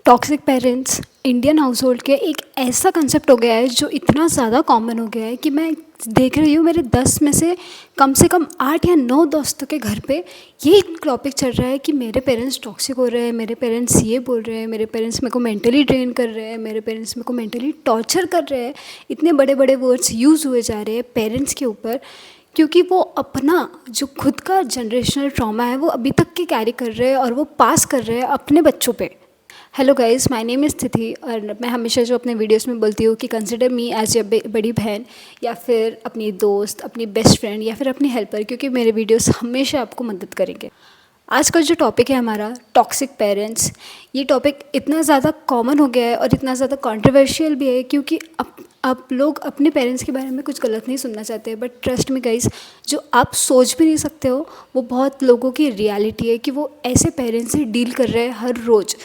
Toxic parents Indian house hold के एक ऐसा कंसेप्ट हो गया है जो इतना ज़्यादा कॉमन हो गया है कि मैं देख रही हूँ मेरे 10 में से कम 8 या 9 दोस्तों के घर पे ये टॉपिक चल रहा है कि मेरे पेरेंट्स टॉक्सिक हो रहे हैं, मेरे पेरेंट्स ये बोल रहे हैं, मेरे पेरेंट्स मेरे को मेंटली ड्रेन कर रहे हैं, मेरे पेरेंट्स मेरे को मेंटली टॉर्चर कर रहे हैं। इतने बड़े बड़े वर्ड्स यूज़ हुए जा रहे हैं पेरेंट्स के ऊपर, क्योंकि वो अपना जो खुद का जनरेशनल ट्रॉमा है वो अभी तक के कैरी कर रहे हैं और वो पास कर रहे हैं अपने बच्चों पे। Hello guys, my name is तिथि और मैं हमेशा जो अपने वीडियोस में बोलती हूँ कि कंसिडर मी एज ए बड़ी बहन या फिर अपनी दोस्त, अपनी बेस्ट फ्रेंड या फिर अपनी हेल्पर, क्योंकि मेरे वीडियोस हमेशा आपको मदद करेंगे। आज का जो टॉपिक है हमारा टॉक्सिक पेरेंट्स, ये टॉपिक इतना ज़्यादा कॉमन हो गया है और इतना ज़्यादा कंट्रोवर्शियल भी है क्योंकि अब लोग अपने पेरेंट्स के बारे में कुछ गलत नहीं सुनना चाहते। बट ट्रस्ट मी गाइस, जो आप सोच भी नहीं सकते हो वो बहुत लोगों की रियलिटी है कि वो ऐसे पेरेंट्स से डील कर रहे हैं हर रोज़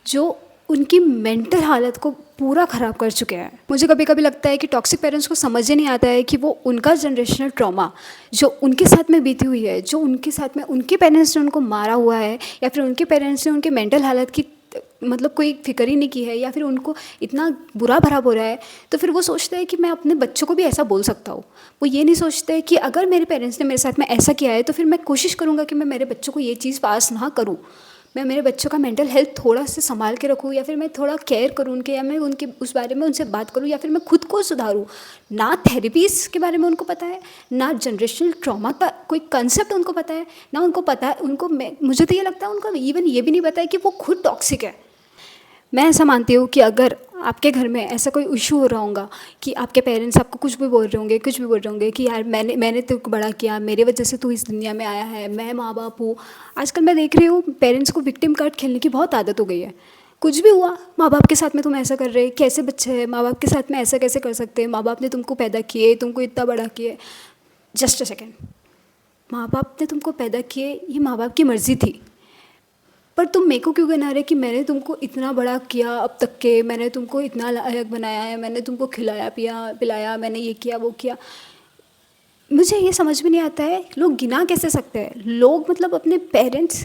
जो उनकी मेंटल हालत को पूरा ख़राब कर चुके हैं। मुझे कभी कभी लगता है कि टॉक्सिक पेरेंट्स को समझ ही नहीं आता है कि वो उनका जनरेशनल ट्रॉमा जो उनके साथ में बीती हुई है, जो उनके साथ में उनके पेरेंट्स ने उनको मारा हुआ है या फिर उनके पेरेंट्स ने उनके मेंटल हालत की मतलब कोई फिक्र ही नहीं की है या फिर उनको इतना बुरा भरा हो रहा है, तो फिर वो सोचते हैं कि मैं अपने बच्चों को भी ऐसा बोल सकता हूँ। वो ये नहीं सोचते कि अगर मेरे पेरेंट्स ने मेरे साथ में ऐसा किया है तो फिर मैं कोशिश करूँगा कि मैं मेरे बच्चों को ये चीज़ पास ना करूँ। मैं मेरे बच्चों का मेंटल हेल्थ थोड़ा सा संभाल के रखूँ या फिर मैं थोड़ा केयर करूँ उनके, या मैं उनके उस बारे में उनसे बात करूँ या फिर मैं खुद को सुधारूँ। ना थेरेपीज़ के बारे में उनको पता है, ना जनरेशनल ट्रॉमा का कोई कंसेप्ट उनको पता है, ना उनको पता है मुझे तो ये लगता है उनको इवन ये भी नहीं पता है कि वो खुद टॉक्सिक है। मैं ऐसा मानती हूँ कि अगर आपके घर में ऐसा कोई इशू हो रहा होगा कि आपके पेरेंट्स आपको कुछ भी बोल रहे होंगे, कुछ भी बोल रहे होंगे कि यार मैंने तेरे को बड़ा किया, मेरे वजह से तू इस दुनिया में आया है, मैं माँ बाप हूँ। आजकल मैं देख रही हूँ पेरेंट्स को विक्टिम कार्ड खेलने की बहुत आदत हो गई है। कुछ भी हुआ, माँ बाप के साथ में तुम ऐसा कर रहे, कैसे बच्चे हैं, माँ बाप के साथ में ऐसा कैसे कर सकते हैं, माँ बाप ने तुमको पैदा किए, तुमको इतना बड़ा किए। जस्ट अ सेकेंड, माँ बाप ने तुमको पैदा किए, ये माँ बाप की मर्ज़ी थी, पर तुम मेरे को क्यों गिना रहे कि मैंने तुमको इतना बड़ा किया अब तक के, मैंने तुमको इतना लायक बनाया है, मैंने तुमको खिलाया पिलाया, मैंने ये किया वो किया। मुझे ये समझ में नहीं आता है लोग गिना कैसे सकते हैं। लोग मतलब अपने पेरेंट्स,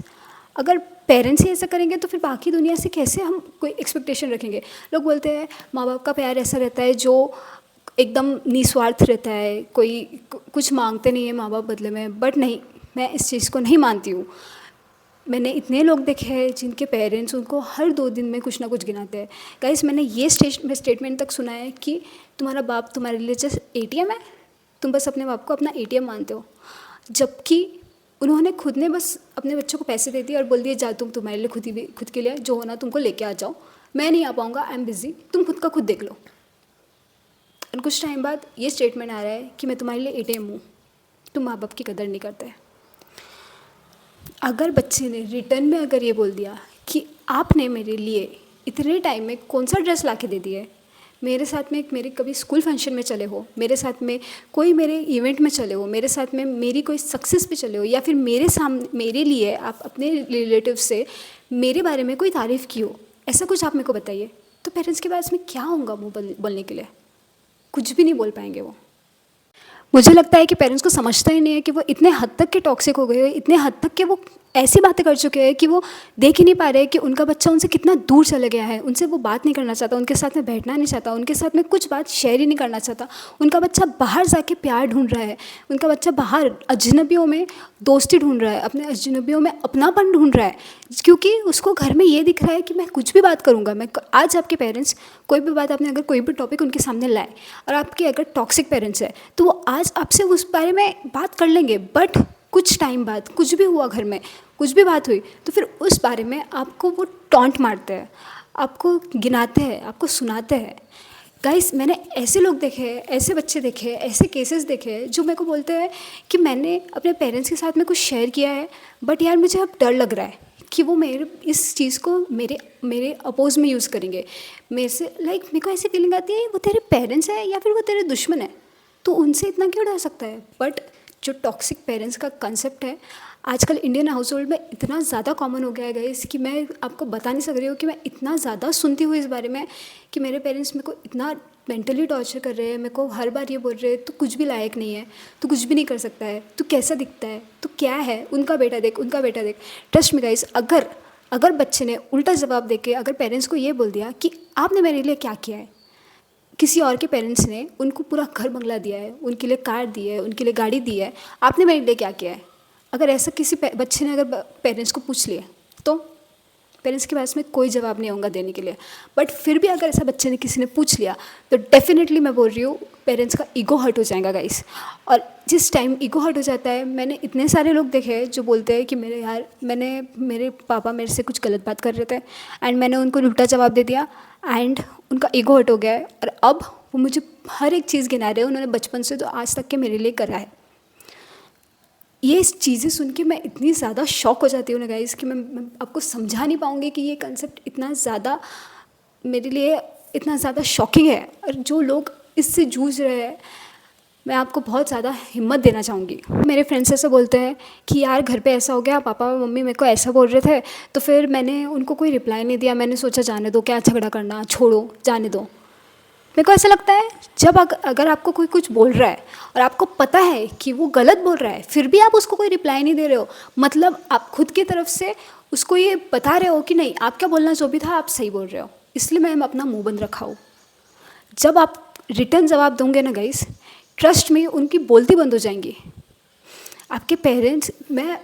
अगर पेरेंट्स ही ऐसा करेंगे तो फिर बाकी दुनिया से कैसे हम कोई एक्सपेक्टेशन रखेंगे। लोग बोलते हैं माँ बाप का प्यार ऐसा रहता है जो एकदम निस्वार्थ रहता है, कोई कुछ मांगते नहीं है माँ बाप बदले में। बट नहीं, मैं इस चीज़ को नहीं मानती हूँ। मैंने इतने लोग देखे हैं जिनके पेरेंट्स उनको हर 2 दिन में कुछ ना कुछ गिनाते हैं। गाइस, मैंने ये स्टेटमेंट तक सुना है कि तुम्हारा बाप तुम्हारे लिए जस्ट एटीएम है, तुम बस अपने बाप को अपना एटीएम मानते हो। जबकि उन्होंने खुद ने बस अपने बच्चों को पैसे दे दिए और बोल दिए जा तुम तुम्हारे लिए खुद के लिए जो होना तुमको लेके आ जाओ, मैं नहीं आ पाऊँगा, आई एम बिज़ी, तुम खुद का खुद देख लो। और कुछ टाइम बाद ये स्टेटमेंट आ रहा है कि मैं तुम्हारे लिए एटीएम हूँ। तुम माँ बाप की कदर नहीं करते। अगर बच्चे ने रिटर्न में अगर ये बोल दिया कि आपने मेरे लिए इतने टाइम में कौन सा ड्रेस ला के दे दिया है, मेरे साथ में मेरे कभी स्कूल फंक्शन में चले हो, मेरे साथ में कोई मेरे इवेंट में चले हो, मेरे साथ में मेरी कोई सक्सेस पे चले हो, या फिर मेरे लिए आप अपने रिलेटिव से मेरे बारे में कोई तारीफ़ की हो, ऐसा कुछ आप मेरे को बताइए। तो पेरेंट्स के पास में क्या होगा मुँह बोलने के लिए? कुछ भी नहीं बोल पाएंगे वो। मुझे लगता है कि पेरेंट्स को समझता ही नहीं है कि वो इतने हद तक के टॉक्सिक हो गए हैं, इतने हद तक के वो ऐसी बातें कर चुके हैं कि वो देख ही नहीं पा रहे कि उनका बच्चा उनसे कितना दूर चले गया है, उनसे वो बात नहीं करना चाहता, उनके साथ में बैठना नहीं चाहता, उनके साथ में कुछ बात शेयर ही नहीं करना चाहता। उनका बच्चा बाहर जाके प्यार ढूंढ रहा है, उनका बच्चा बाहर अजनबियों में दोस्ती ढूंढ रहा है, अपने अजनबियों में अपनापन ढूंढ रहा है, क्योंकि उसको घर में ये दिख रहा है कि मैं कुछ भी बात करूँगा। आज आपके पेरेंट्स कोई भी बात, आपने अगर कोई भी टॉपिक उनके सामने लाए और आपके अगर टॉक्सिक पेरेंट्स है तो वो आज आपसे उस बारे में बात कर लेंगे, बट कुछ टाइम बाद कुछ भी हुआ, घर में कुछ भी बात हुई तो फिर उस बारे में आपको वो टॉन्ट मारते हैं, आपको गिनाते हैं, आपको सुनाते हैं। गाइस, मैंने ऐसे लोग देखे हैं, ऐसे बच्चे देखे हैं, ऐसे केसेस देखे हैं जो मेरे को बोलते हैं कि मैंने अपने पेरेंट्स के साथ में कुछ शेयर किया है, बट यार मुझे अब डर लग रहा है कि वो मेरे इस चीज़ को मेरे अपोज में यूज़ करेंगे। मेरे से मेरे को ऐसी फीलिंग आती है वो तेरे पेरेंट्स है या फिर वो तेरे दुश्मन है, तो उनसे इतना क्यों डर सकता है। बट जो टॉक्सिक पेरेंट्स का कंसेप्ट है आजकल इंडियन हाउस होल्ड में इतना ज़्यादा कॉमन हो गया है गाइस कि मैं आपको बता नहीं सक रही हूँ कि मैं इतना ज़्यादा सुनती हूँ इस बारे में कि मेरे पेरेंट्स मेरे को इतना मेंटली टॉर्चर कर रहे हैं। मेरे को हर बार ये बोल रहे हैं तू कुछ भी लायक नहीं है, तू कुछ भी नहीं कर सकता है, तू कैसा दिखता है, तू क्या है, उनका बेटा देख, उनका बेटा देख। ट्रस्ट मी गाइस, अगर अगर बच्चे ने उल्टा जवाब देके अगर पेरेंट्स को ये बोल दिया कि आपने मेरे लिए क्या किया है, किसी और के पेरेंट्स ने उनको पूरा घर बंगला दिया है, उनके लिए कार दी है, उनके लिए गाड़ी दी है, आपने मेरे लिए क्या किया है, अगर ऐसा किसी बच्चे ने अगर पेरेंट्स को पूछ लिया तो पेरेंट्स के पास में कोई जवाब नहीं होगा देने के लिए। बट फिर भी अगर ऐसा बच्चे ने किसी ने पूछ लिया तो डेफिनेटली मैं बोल रही हूँ पेरेंट्स का ईगो हर्ट हो जाएगा गाइस। और जिस टाइम ईगो हर्ट हो जाता है, मैंने इतने सारे लोग देखे हैं जो बोलते हैं कि मेरे पापा मेरे से कुछ गलत बात कर रहे थे एंड मैंने उनको उल्टा जवाब दे दिया एंड उनका ईगो हर्ट हो गया है और अब वो मुझे हर एक चीज़ गिना रहे हैं उन्होंने बचपन से तो आज तक के मेरे लिए करा है। ये चीज़ें सुन के मैं इतनी ज़्यादा शॉक हो जाती हूँ ना गाइस कि मैं आपको समझा नहीं पाऊँगी कि ये कंसेप्ट इतना ज़्यादा मेरे लिए इतना ज़्यादा शॉकिंग है। और जो लोग इससे जूझ रहे हैं, मैं आपको बहुत ज़्यादा हिम्मत देना चाहूँगी। मेरे फ्रेंड्स ऐसे बोलते हैं कि यार घर पे ऐसा हो गया, पापा और मम्मी मेरे को ऐसा बोल रहे थे, तो फिर मैंने उनको कोई रिप्लाई नहीं दिया, मैंने सोचा जाने दो, क्या झगड़ा करना, छोड़ो जाने दो। मेरे को ऐसा लगता है जब अगर आपको कोई कुछ बोल रहा है और आपको पता है कि वो गलत बोल रहा है फिर भी आप उसको कोई रिप्लाई नहीं दे रहे हो, मतलब आप खुद की तरफ से उसको ये बता रहे हो कि नहीं आप क्या बोलना जो भी था आप सही बोल रहे हो, इसलिए मैं अपना मुंह बंद रखा हूँ। जब आप रिटर्न जवाब दोगे ना गाइस, ट्रस्ट में उनकी बोलती बंद हो जाएंगी। आपके पेरेंट्स, मैं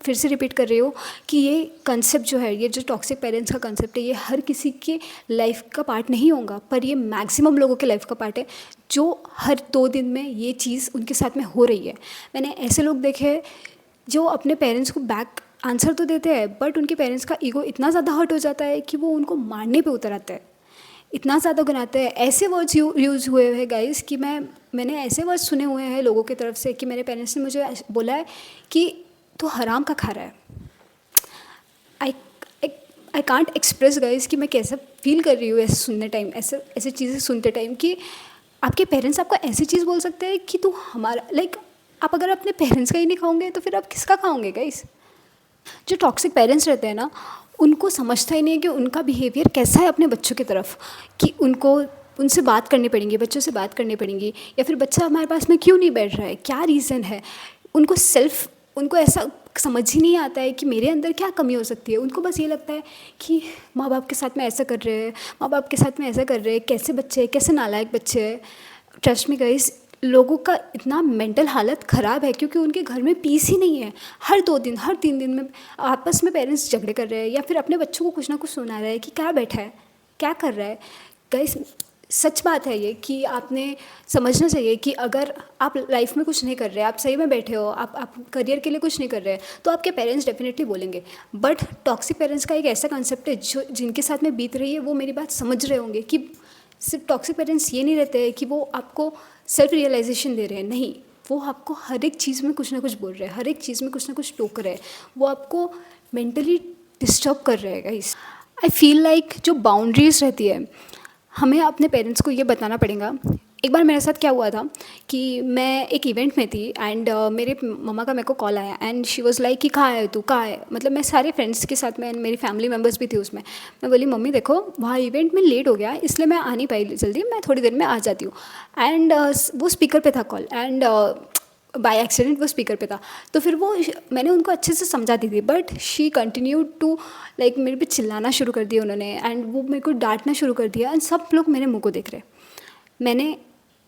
फिर से रिपीट कर रही हूँ कि ये कंसेप्ट जो है, ये जो टॉक्सिक पेरेंट्स का कंसेप्ट है, ये हर किसी के लाइफ का पार्ट नहीं होगा, पर ये मैक्सिमम लोगों के लाइफ का पार्ट है जो हर 2 दिन में ये चीज़ उनके साथ में हो रही है। मैंने ऐसे लोग देखे हैं जो अपने पेरेंट्स को बैक आंसर तो देते हैं बट उनके पेरेंट्स का ईगो इतना ज़्यादा हर्ट हो जाता है कि वो उनको मारने पे उतर आते हैं, इतना ज़्यादा गिनाते हैं। ऐसे वर्ड्स यूज़ हुए हैं गाइस कि मैंने ऐसे वर्ड्स सुने हुए हैं लोगों की तरफ से कि मेरे पेरेंट्स ने मुझे बोला है कि तू हराम का खा रहा है। आई कांट एक्सप्रेस गाइस कि मैं कैसा फील कर रही हूँ ऐसे सुनने टाइम, ऐसे चीज़ें सुनते टाइम कि आपके पेरेंट्स आपको ऐसी चीज़ बोल सकते हैं कि तू हमारा आप अगर अपने पेरेंट्स का ही नहीं खाओगे तो फिर आप किसका खाओगे गाइस। जो टॉक्सिक पेरेंट्स रहते हैं ना, उनको समझता ही नहीं है कि उनका बिहेवियर कैसा है अपने बच्चों की तरफ, कि उनको उनसे बात करनी पड़ेंगी, बच्चों से बात करनी पड़ेंगी, या फिर बच्चा हमारे पास में क्यों नहीं बैठ रहा है, क्या रीज़न है। उनको ऐसा समझ ही नहीं आता है कि मेरे अंदर क्या कमी हो सकती है। उनको बस ये लगता है कि माँ बाप के साथ में ऐसा कर रहे हैं, माँ बाप के साथ में ऐसा कर रहे हैं, कैसे बच्चे हैं, कैसे नालायक बच्चे हैं। ट्रस्ट मी गाइस, लोगों का इतना मेंटल हालत ख़राब है क्योंकि उनके घर में पीस ही नहीं है। हर 2 दिन, हर 3 दिन में आपस में पेरेंट्स झगड़े कर रहे हैं या फिर अपने बच्चों को कुछ ना कुछ सुना रहा है कि क्या बैठा है, क्या कर रहा है। गाइस, सच बात है ये कि आपने समझना चाहिए कि अगर आप लाइफ में कुछ नहीं कर रहे, आप सही में बैठे हो, आप करियर के लिए कुछ नहीं कर रहे, तो आपके पेरेंट्स डेफिनेटली बोलेंगे। बट टॉक्सिक पेरेंट्स का एक ऐसा कंसेप्ट है जो जिनके साथ में बीत रही है वो मेरी बात समझ रहे होंगे कि सिर्फ टॉक्सिक पेरेंट्स ये नहीं रहते हैं कि वो आपको सेल्फ रियलाइजेशन दे रहे हैं, नहीं, वो आपको हर एक चीज़ में कुछ ना कुछ बोल रहे हैं, हर एक चीज़ में कुछ ना कुछ टोक रहे हैं, वो आपको मेंटली डिस्टर्ब कर रहे हैं गाइस। आई फील लाइक जो बाउंड्रीज रहती है, हमें अपने पेरेंट्स को ये बताना पड़ेगा। एक बार मेरे साथ क्या हुआ था कि मैं एक इवेंट में थी एंड मेरे मम्मा का मेरे को कॉल आया एंड शी वाज लाइक कि कहाँ है तू, कहाँ है, मतलब मैं सारे फ्रेंड्स के साथ में एंड मेरी फैमिली मेम्बर्स भी थे उसमें। मैं बोली मम्मी देखो वहाँ इवेंट में लेट हो गया इसलिए मैं आ नहीं पाई जल्दी, मैं थोड़ी देर में आ जाती हूँ। एंड वो स्पीकर पे था कॉल एंड बाय एक्सीडेंट वो स्पीकर पे था, तो फिर वो मैंने उनको अच्छे से समझाती थी but she continue to like मेरे पे चिल्लाना शुरू कर दिया उन्होंने एंड वो मेरे को डांटना शुरू कर दिया एंड सब लोग मेरे मुंह को देख रहे। मैंने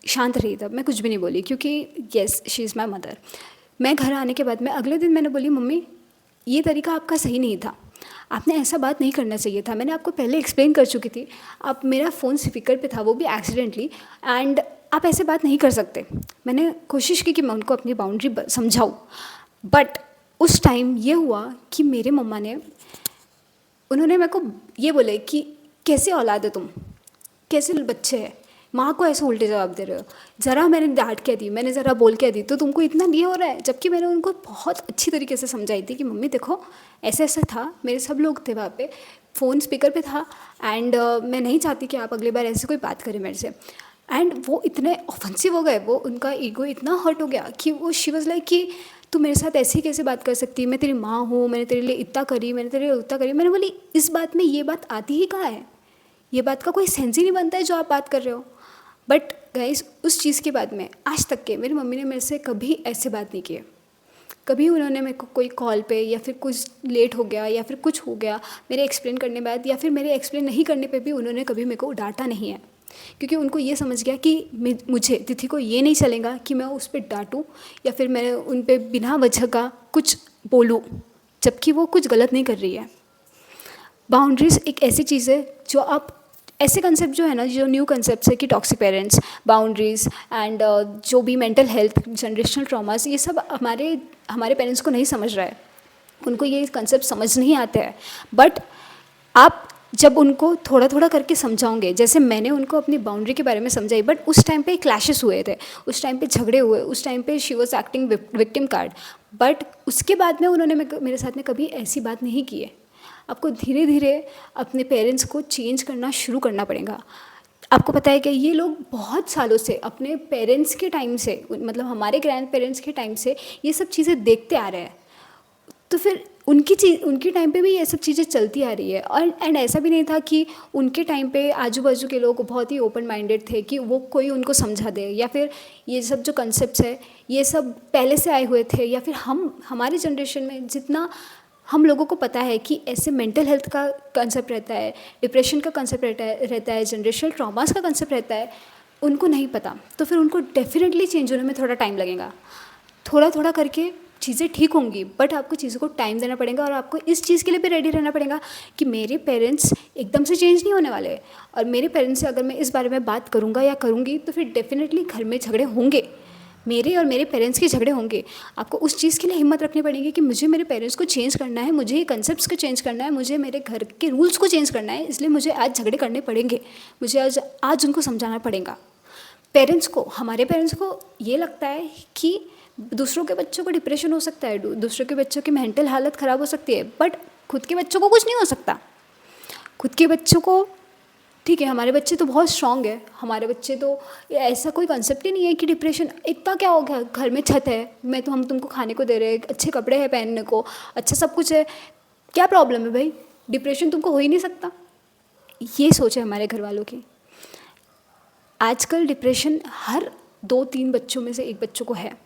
शांत रही, तब मैं कुछ भी नहीं बोली क्योंकि yes she is my mother. मैं घर आने के बाद में अगले दिन मैंने बोली मम्मी ये तरीका आपका सही नहीं था, आपने ऐसा बात नहीं करना चाहिए था, मैंने आपको पहले एक्सप्लेन कर चुकी थी, आप मेरा फ़ोन स्पीकर पे था वो भी एक्सीडेंटली एंड आप ऐसे बात नहीं कर सकते। मैंने कोशिश की कि मैं उनको अपनी बाउंड्री समझाऊँ बट उस टाइम ये हुआ कि मेरे मम्मा ने उन्होंने मेरे को ये बोले कि कैसे औलाद है तुम, कैसे बच्चे हैं, माँ को ऐसे उल्टे जवाब दे रहे हो। ज़रा मैंने डांट के दी, मैंने ज़रा बोल के दी तो तुमको इतना ये हो रहा है, जबकि मैंने उनको बहुत अच्छी तरीके से समझाई थी कि मम्मी देखो ऐसा ऐसा था, मेरे सब लोग थे वहाँ पे, फ़ोन स्पीकर पे था एंड मैं नहीं चाहती कि आप अगली बार ऐसे कोई बात करें मेरे से। एंड वो इतने ऑफेंसिव हो गए, वो उनका ईगो इतना हर्ट हो गया कि वो शी वाज लाइक कि तू मेरे साथ ऐसे ही कैसे बात कर सकती है, मैं तेरी माँ हूँ, मैंने तेरे लिए इतना करी, मैंने तेरे लिए उतना करी। मैंने बोली इस बात में ये बात आती ही कहाँ है, ये बात का कोई सेंस ही नहीं बनता है जो आप बात कर रहे हो। बट गाइस उस चीज़ के बाद में आज तक के मेरी मम्मी ने मेरे से कभी ऐसे बात नहीं की है, कभी उन्होंने मेरे को कोई कॉल पे या फिर कुछ लेट हो गया या फिर कुछ हो गया मेरे एक्सप्लेन करने के बाद, या फिर मेरे एक्सप्लेन नहीं करने पे भी उन्होंने कभी मेरे को डांटा नहीं है, क्योंकि उनको ये समझ गया कि मुझे तिथि को ये नहीं चलेगा कि मैं उस पर डांटूँ या फिर मैं उन पे बिना वजह का कुछ बोलूँ, जबकि वो कुछ गलत नहीं कर रही है। बाउंड्रीज़ एक ऐसी चीज़ है जो आप, ऐसे कंसेप्ट जो है ना, जो न्यू कंसेप्ट है कि टॉक्सिक पेरेंट्स, बाउंड्रीज़ एंड जो भी मेंटल हेल्थ, जनरेशनल ट्रॉमास, ये सब हमारे पेरेंट्स को नहीं समझ रहा है, उनको ये कंसेप्ट समझ नहीं आते हैं। बट आप जब उनको थोड़ा थोड़ा करके समझाओगे, जैसे मैंने उनको अपनी बाउंड्री के बारे में समझाई, बट उस टाइम पे क्लैशेस हुए थे, उस टाइम पे झगड़े हुए, उस टाइम पे she was acting victim card, but उसके बाद में उन्होंने मेरे साथ में कभी ऐसी बात नहीं की है। आपको धीरे धीरे अपने पेरेंट्स को चेंज करना शुरू करना पड़ेगा। आपको पता है कि ये लोग बहुत सालों से अपने पेरेंट्स के टाइम से, मतलब हमारे ग्रैंड पेरेंट्स के टाइम से ये सब चीज़ें देखते आ रहे हैं, तो फिर उनके टाइम पे भी ये सब चीज़ें चलती आ रही है। और एंड ऐसा भी नहीं था कि उनके टाइम पे आजू बाजू के लोग बहुत ही ओपन माइंडेड थे कि वो कोई उनको समझा दे, या फिर ये सब जो कंसेप्ट्स है ये सब पहले से आए हुए थे, या फिर हमारी जनरेशन में जितना हम लोगों को पता है कि ऐसे मेंटल हेल्थ का कंसेप्ट रहता है, डिप्रेशन का कंसेप्ट रहता है, जनरेशनल ट्रॉमास का कंसेप्ट रहता है, उनको नहीं पता। तो फिर उनको डेफिनेटली चेंज होने में थोड़ा टाइम लगेगा। थोड़ा थोड़ा करके चीज़ें ठीक होंगी, बट आपको चीज़ों को टाइम देना पड़ेगा, और आपको इस चीज़ के लिए भी रेडी रहना पड़ेगा कि मेरे पेरेंट्स एकदम से चेंज नहीं होने वाले, और मेरे पेरेंट्स से अगर मैं इस बारे में बात करूँगा या करूँगी तो फिर डेफिनेटली घर में झगड़े होंगे, मेरे और मेरे पेरेंट्स के झगड़े होंगे। आपको उस चीज़ के लिए हिम्मत रखनी पड़ेगी कि मुझे मेरे पेरेंट्स को चेंज करना है, मुझे ये कंसेप्ट्स को चेंज करना है, मुझे मेरे घर के रूल्स को चेंज करना है, इसलिए मुझे आज झगड़े करने पड़ेंगे, मुझे आज उनको समझाना पड़ेगा। पेरेंट्स को, हमारे पेरेंट्स को ये लगता है कि दूसरों के बच्चों को डिप्रेशन हो सकता है, दूसरों के बच्चों की मेंटल हालत ख़राब हो सकती है, बट खुद के बच्चों को कुछ नहीं हो सकता। खुद के बच्चों को, ठीक है, हमारे बच्चे तो बहुत स्ट्रांग है, हमारे बच्चे तो, ऐसा कोई कंसेप्ट ही नहीं है कि डिप्रेशन, इतना क्या हो गया, घर में छत है, हम तुमको खाने को दे रहे हैं, अच्छे कपड़े हैं पहनने को, अच्छा सब कुछ है, क्या प्रॉब्लम है भाई, डिप्रेशन तुमको हो ही नहीं सकता। ये सोच है हमारे घर वालों की। आजकल डिप्रेशन हर 2-3 बच्चों में से एक बच्चों को है,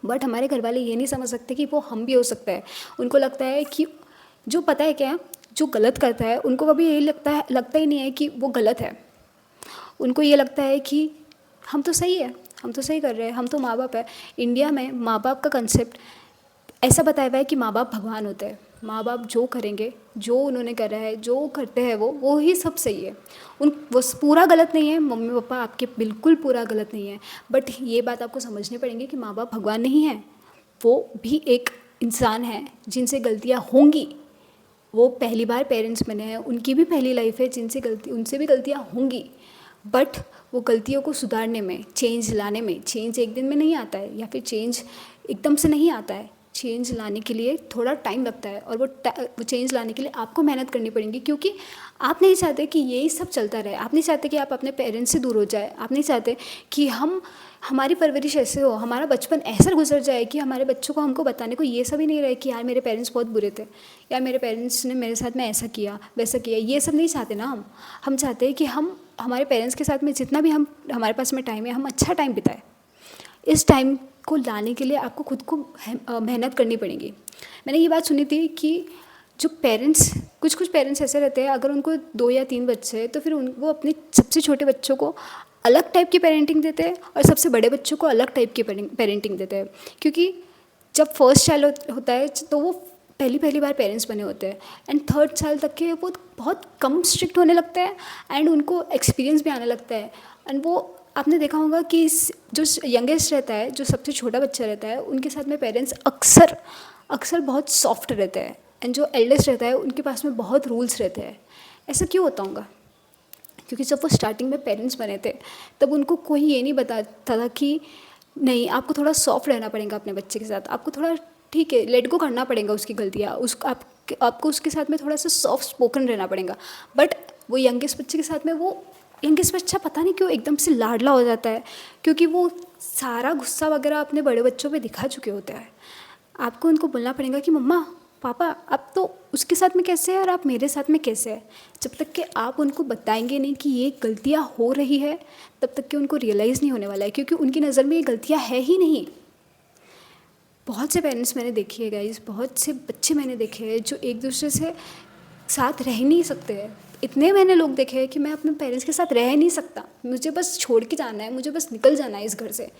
बट हमारे घर वाले ये नहीं समझ सकते कि वो हम भी हो सकता है। उनको लगता है कि जो, पता है क्या, जो गलत करता है उनको कभी यही लगता ही नहीं है कि वो गलत है। उनको ये लगता है कि हम तो सही है, हम तो सही कर रहे हैं, हम तो माँ बाप है। इंडिया में माँ बाप का कंसेप्ट ऐसा बताया हुआ है कि माँ बाप भगवान होते हैं, माँ बाप जो करेंगे, जो उन्होंने करा है, जो करते हैं वो ही सब सही है। वो पूरा गलत नहीं है, मम्मी पापा आपके बिल्कुल पूरा गलत नहीं है, बट ये बात आपको समझनी पड़ेगी कि माँ बाप भगवान नहीं है, वो भी एक इंसान है जिनसे गलतियाँ होंगी। वो पहली बार पेरेंट्स बने हैं, उनकी भी पहली लाइफ है, उनसे भी गलतियाँ होंगी, बट वो गलतियों को सुधारने में, चेंज लाने में, चेंज एक दिन में नहीं आता है, या फिर चेंज एकदम से नहीं आता है, चेंज लाने के लिए थोड़ा टाइम लगता है, और वो चेंज लाने के लिए आपको मेहनत करनी पड़ेगी, क्योंकि आप नहीं चाहते कि यही सब चलता रहे, आप नहीं चाहते कि आप अपने पेरेंट्स से दूर हो जाए, आप नहीं चाहते कि हमारी परवरिश ऐसे हो, हमारा बचपन ऐसा गुजर जाए कि हमारे बच्चों को हमको बताने को ये सब ही नहीं रहे कि यार मेरे पेरेंट्स बहुत बुरे थे, या मेरे पेरेंट्स ने मेरे साथ में ऐसा किया वैसा किया। ये सब नहीं चाहते ना, हम चाहते हैं कि हम हमारे पेरेंट्स के साथ में जितना भी हमारे पास में टाइम है, हम अच्छा टाइम बिताएं। इस टाइम को लाने के लिए आपको खुद को मेहनत करनी पड़ेगी। मैंने ये बात सुनी थी कि जो पेरेंट्स, कुछ पेरेंट्स ऐसे रहते हैं, अगर उनको 2 या 3 बच्चे हैं तो फिर वो अपने सबसे छोटे बच्चों को अलग टाइप की पेरेंटिंग देते हैं, और सबसे बड़े बच्चों को अलग टाइप की पेरेंटिंग देते हैं। क्योंकि जब फर्स्ट चाइल्ड होता है तो वो पहली बार पेरेंट्स बने होते हैं, एंड 3rd साल तक के वो बहुत कम स्ट्रिक्ट होने लगते हैं, एंड उनको एक्सपीरियंस भी आने लगता है। एंड वो, आपने देखा होगा कि जो यंगेस्ट रहता है, जो सबसे छोटा बच्चा रहता है, उनके साथ में पेरेंट्स अक्सर बहुत सॉफ्ट रहते हैं, एंड जो एल्डेस्ट रहता है उनके पास में बहुत रूल्स रहते हैं। ऐसा क्यों होता होगा? क्योंकि जब वो स्टार्टिंग में पेरेंट्स बने थे तब उनको कोई ये नहीं बताता था कि नहीं, आपको थोड़ा सॉफ्ट रहना पड़ेगा अपने बच्चे के साथ, आपको थोड़ा, ठीक है, लेट गो करना पड़ेगा उसकी गलतियाँ, आपको उसके साथ में थोड़ा सा सॉफ्ट स्पोकन रहना पड़ेगा। बट वो यंगेस्ट बच्चे के साथ में, वो यंगेस्ट बच्चा पता नहीं क्यों एकदम से लाडला हो जाता है, क्योंकि वो सारा गुस्सा वगैरह अपने बड़े बच्चों पे दिखा चुके होते हैं। आपको उनको बोलना पड़ेगा कि मम्मा पापा आप तो उसके साथ में कैसे हैं और आप मेरे साथ में कैसे हैं। जब तक कि आप उनको बताएंगे नहीं कि ये गलतियाँ हो रही है, तब तक कि उनको रियलाइज़ नहीं होने वाला है, क्योंकि उनकी नज़र में ये गलतियाँ है ही नहीं। बहुत से पेरेंट्स मैंने देखे हैं गाइस, बहुत से बच्चे मैंने देखे हैं जो एक दूसरे से साथ रह नहीं सकते हैं। इतने मैंने लोग देखे हैं कि मैं अपने पेरेंट्स के साथ रह नहीं सकता, मुझे बस छोड़ के जाना है, मुझे बस निकल जाना है इस घर से।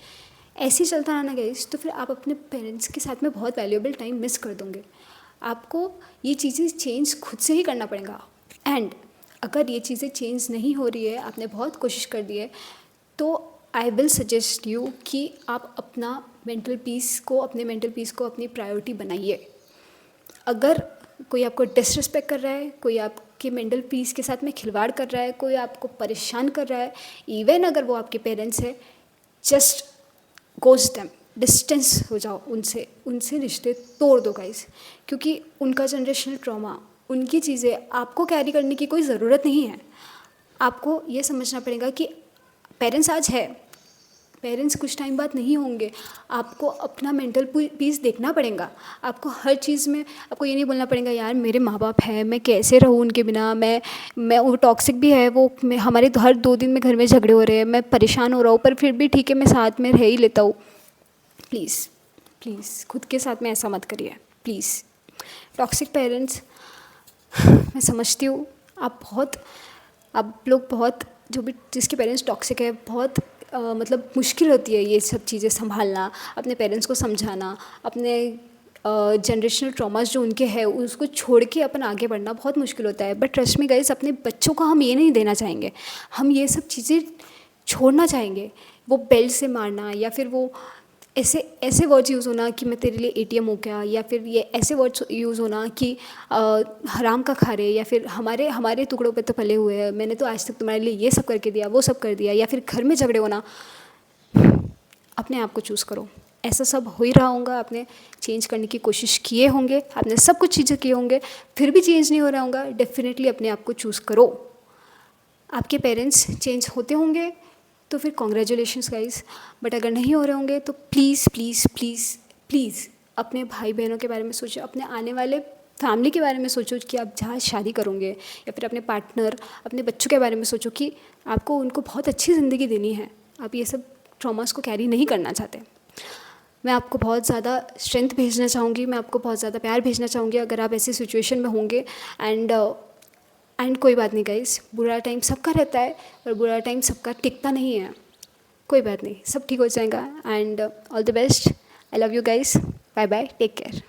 ऐसे ही चलता रहा ना गाइस, तो फिर आप अपने पेरेंट्स के साथ में बहुत वैल्यूएबल टाइम मिस कर दोगे। आपको ये चीज़ें चेंज खुद से ही करना पड़ेगा। एंड अगर ये चीज़ें चेंज नहीं हो रही है, आपने बहुत कोशिश कर दी है, तो आई विल सजेस्ट यू कि आप अपना मेंटल पीस को अपनी प्रायोरिटी बनाइए। अगर कोई आपको डिसरिस्पेक्ट कर रहा है, कोई आपके मेंटल पीस के साथ में खिलवाड़ कर रहा है, कोई आपको परेशान कर रहा है, इवन अगर वो आपके पेरेंट्स है, जस्ट गोस्ट देम, डिस्टेंस हो जाओ उनसे, उनसे रिश्ते तोड़ दो गाइस। क्योंकि उनका जनरेशनल ट्रॉमा, उनकी चीज़ें आपको कैरी करने की कोई ज़रूरत नहीं है। आपको ये समझना पड़ेगा कि पेरेंट्स आज है, पेरेंट्स कुछ टाइम बाद नहीं होंगे। आपको अपना मेंटल पीस देखना पड़ेगा। आपको हर चीज़ में आपको ये नहीं बोलना पड़ेगा यार मेरे माँ बाप हैं, मैं कैसे रहूँ उनके बिना, मैं वो टॉक्सिक भी है, वो हमारे तो हर 2 दिन में घर में झगड़े हो रहे हैं, मैं परेशान हो रहा हूँ, पर फिर भी ठीक है मैं साथ में रह ही लेता हूँ। प्लीज़ प्लीज़ खुद के साथ में ऐसा मत करिए प्लीज़। टॉक्सिक पेरेंट्स, मैं समझती हूँ आप लोग बहुत, जो भी जिसके पेरेंट्स टॉक्सिक है, बहुत मतलब मुश्किल होती है ये सब चीज़ें संभालना, अपने पेरेंट्स को समझाना, अपने जनरेशनल ट्रॉमास जो उनके हैं उसको छोड़ के अपन आगे बढ़ना बहुत मुश्किल होता है। बट ट्रस्ट मी गाइस, अपने बच्चों को हम ये नहीं देना चाहेंगे, हम ये सब चीज़ें छोड़ना चाहेंगे। वो बेल्ट से मारना, या फिर वो ऐसे ऐसे वर्ड्स यूज़ होना कि मैं तेरे लिए एटीएम हो गया, या फिर ये ऐसे वर्ड्स यूज़ होना कि हराम का खा रहे, या फिर हमारे हमारे टुकड़ों पे तो पले हुए हैं, मैंने तो आज तक तुम्हारे लिए ये सब करके दिया, वो सब कर दिया, या फिर घर में झगड़े होना। अपने आप को चूज़ करो। ऐसा सब हो ही रहा होगा, आपने चेंज करने की कोशिश किए होंगे, आपने सब कुछ चीज़ें किए होंगे, फिर भी चेंज नहीं हो रहा होगा। डेफिनेटली अपने आप को चूज़ करो। आपके पेरेंट्स चेंज होते होंगे तो फिर कॉन्ग्रेचुलेशंस गाइस, बट अगर नहीं हो रहे होंगे तो प्लीज़ प्लीज़ प्लीज़ प्लीज़ अपने भाई बहनों के बारे में सोचो, अपने आने वाले फैमिली के बारे में सोचो कि आप जहाँ शादी करोगे, या फिर अपने पार्टनर, अपने बच्चों के बारे में सोचो कि आपको उनको बहुत अच्छी ज़िंदगी देनी है। आप ये सब ट्रॉमास को कैरी नहीं करना चाहते। मैं आपको बहुत ज़्यादा स्ट्रेंथ भेजना चाहूँगी, मैं आपको बहुत ज़्यादा प्यार भेजना चाहूँगी अगर आप ऐसी सिचुएशन में होंगे। एंड कोई बात नहीं गाइस, बुरा टाइम सबका रहता है, और बुरा टाइम सबका टिकता नहीं है। कोई बात नहीं, सब ठीक हो जाएगा। And all the best. I love you guys. Bye bye, take care.